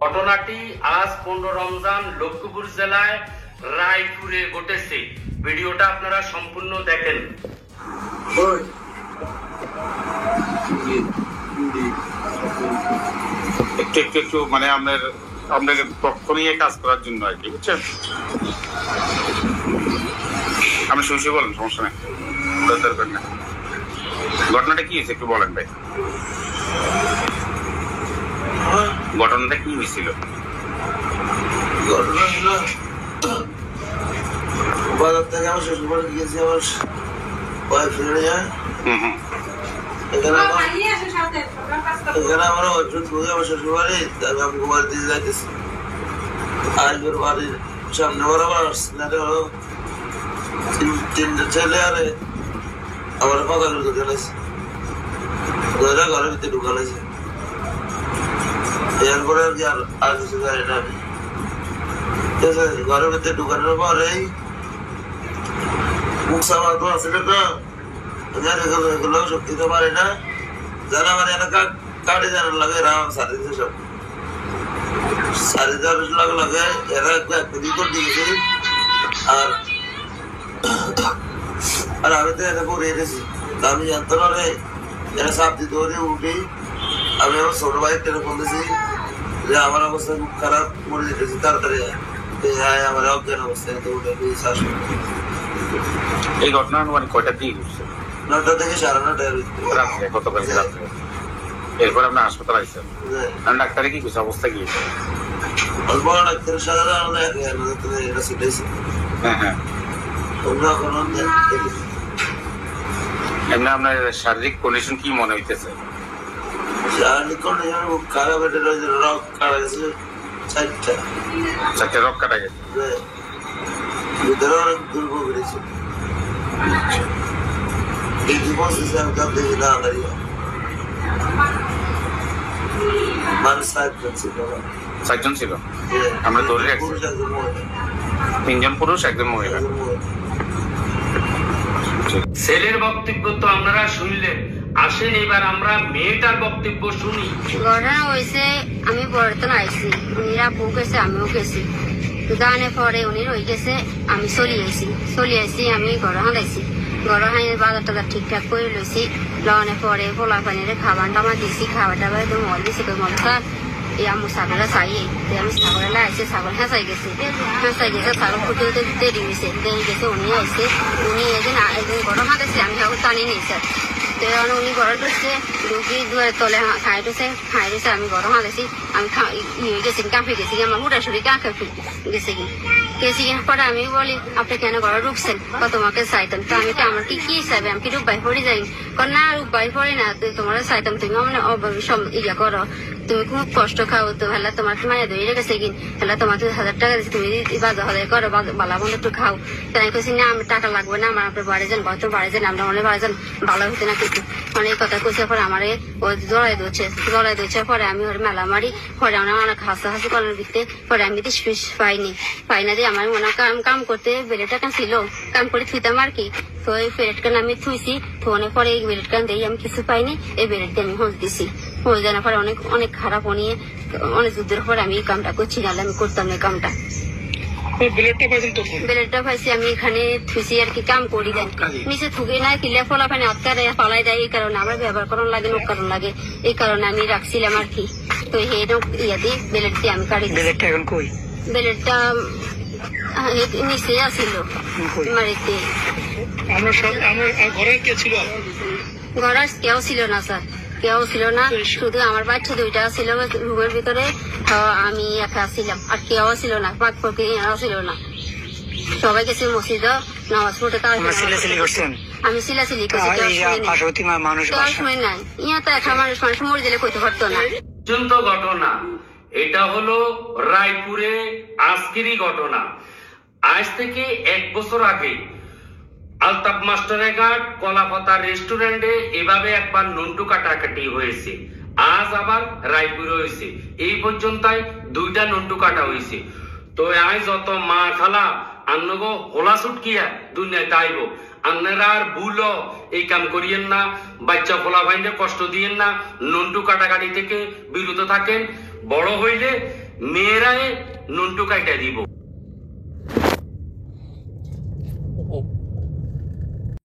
ঘটনাটি আজ 15 রমজান লক্ষ্মীপুর জেলায় রায়পুরে ঘটেছে। ভিডিওটা আপনারা সম্পূর্ণ দেখেন। একটু মানে আপনাকে পক্ষ নিয়ে কাজ করার জন্য আর কি, বুঝছেন? আপনি শুয়ে বলেন, সমস্যা নেই, দরকার না। ঘটনাটা কি হয়েছে একটু বলেন ভাই, ঘটনাটা কি হয়েছিল? ঘটনা ছিল বাজার থেকে আমার শ্বশুর বাড়ি গিয়েছি, আমার ওয়াইফ ফিরে যায়। এখানে আমার ওয়াইফ ঢুকে আমার শ্বশুর বাড়ি, আমি আমাকে বাড়ি দিয়ে যাইতেছি। আইবের বাড়ির সামনে বরাবর হলো তিনটে ছেলে, আরে আমার কথা করতে চলেছে, ঘরের ভিতরে ঢুকালেছে। এরপরে আর কি আর কিছু জানি না আমি। ঠিক আছে, ঘরের ভিতরে ঢুকানোর পরেই মুখ সামার তো আছে না, এগুলো শক্তি তো পারে না। যারা আমার এলাকা কাটে জানার লাগে এরা সারি দিতে সব সারি দেওয়ার লাগে এরা একদিন করে দিয়েছে। আর আমি তো এটা করে এনেছি, আমি জানতো না রে, এরা সাপ দিতে উঠি। আমি আমার ছোট ভাই টেলিফোন দিয়েছি যে আমার অবস্থা খুব খারাপ, মরে যেতেছি, তাড়াতাড়ি আমার অজ্ঞান অবস্থায় তো উঠে শ্বাস। এই ঘটনা মানে কয়টা দিয়ে ঘটছে? 9টা থেকে 9:30 রাত্রে, গতকালকে রাত্রে। এরপর আপনার হাসপাতাল আসছেন, ডাক্তারে কি কিছু অবস্থা কি? বড় ডাক্তারের সাথে এটা ছুটেছে। হ্যাঁ, এমনি আপনার শারীরিক কন্ডিশন কি মনে হইতেছে? শারীরিক কন্ডিশন খুব খারাপ। এটা রক কাটা গেছে 4টা রক কাটা গেছে, ভিতরে অনেক দুর্বল বেড়েছে। আমি কাপ দেখি না দাঁড়িয়ে মানুষ 7জন ছিল। 7জন ছিল? আমরা ধরে রাখছি 3জন পুরুষ 1জন মহিলা। ছেলের বক্তব্য তো আপনারা শুনলেন, আসেন এবার আমরা মেয়েটার বক্তব্য শুনি। ঘটনা হয়েছে, আমি পড়াতে আইসি, উনিরা বউ গেছে, আমিও গেছি। গানে পরে উনি রয়ে গেছে, আমি চলি আইসি, আমি ঘর হাঁদাইছি। ঘর হাঁড়ি বাজার টাজার ঠিকঠাক করে লইছি। লওয়ানোর পরে পোলা পানিরে খাবার টাবার দিছি, খাবার টাবার মল দিছি, মল স্যার এই আমার ছাগলটা চাইয়ে আমি ছাগলে আইসে, ছাগল হেঁচাই গেছে, ছাগল ফুটে দেরি গেছে। উনি আইসে, উনি একদিন ঘর হাঁটাইছে, আমি ছাগল টানি নিয়েছি। তো উনি ঘরে ঢুকছে, ঢুকি দুয়ারের তলে খাই রয়েছে, আমি ঘর হাঁটাইছি। আমি ইয়ে গেছি, কাঁপে গেছি, আমার মোটা শরীর কাঁপে গেছে গেছি। পরে আমি বলি আপনি কেন ঘরে ঢুকছেন, তোমাকে চাইতাম। তো আমি আমার কি হিসাবে আমি কি রূপবাই পড়ে যাই? না রূপবাই পড়ে না, তোমার চাইতাম, তুমি মানে ইয়া করো, তুমি খুব কষ্ট খাও, তো হেলা তোমার মায়া ধরে রেখেছে কিন, হেলা তোমার 1000 টাকা দিচ্ছি, তুমি বাজার হলে করো, বালা বন্ধ একটু খাও। তাই কেছি না, আমি টাকা লাগবে না, আমার আপনার বাড়ি যান, বয়তো বাড়ি যান, আমরা মনে বাড়ি যান, ভালো হতে না কিছু। মানে এই কথা কইছে পরে আমার ওই জড়াই দিচ্ছে। পরে আমি ওর মেলা মারি, পরে আমার অনেক হাসাহাসি করার ভিত্তে, পরে আমি পাই না দিয়ে আমার মনে কাম করতে বেলেট কান ছিল, কাম করে থুইতাম আর কি। তো এই বেলেট কান আমি থুইছি, থোনের পরে এই বেলেট কান দিয়ে আমি কিছু পাইনি, এই বেলেট দিয়ে আমি হোঁচ দিছি। হোঁচ দেওয়ার পরে অনেক খারাপ নিয়ে অনেক যুদ্ধের পরে আমি এই কামটা করছি, নাহলে আমি করতাম না এই কামটা। বেলেটটা পাইছি আমি এখানে থুইছি আর কি, কাম করি দেন নিচে থুকে না কিলে ফলা পানি আটকারে পালাই দেয়। এই কারণে আমার ব্যবহার করার লাগে, নোক কারণ লাগে, এই কারণে আমি রাখছিলাম আর কি। তো এই ইয়া দিয়ে বেলেট দিয়ে আমি কাটি। বেলেটটা এখন কই? বেলেটটা নিচে আসিল মারিতে। ঘরে কেউ ছিল না স্যার, কেউ ছিল না, শুধু আমার বাচ্চা 2টা ছিল রুমের ভিতরে, আমি একা ছিলাম, আর কেউ ছিল না, পাক পক্ষীরাও ছিল না। সবাই গেছে মসজিদ নামাজ পড়তে। আমি সিলাসিলি করছি, কেউ শুনে নাই। ইয়া তো একটা মানুষ মরে দিলে কইতে পারতো না। ঘটনা এটা হলো রায়পুরে আজকেরই ঘটনা। আজ থেকে 1 বছর আগে আলতাফ মাস্টারের ঘাট কলাপাতা রেস্টুরেন্টে এভাবে একবার নন্টু কাটাকাটি হয়েছে। আজ আবার রায়পুরে হয়েছে, এই পর্যন্তই 2টা নন্টু কাটা হয়েছে। তো আজ যত মা খালা আন্নগো হোলা ছুটকিয়া দুনিয়ায় তাইব, আপনারা আর ভুলো এই কাম করিয়েন না, বাচ্চা পোলা ভাইদের কষ্ট দিয়েন না, নন্টু কাটাকাটি থেকে বিরত থাকেন। বড় হইলে মেয়েরাই নুনটু কাইটা দিব।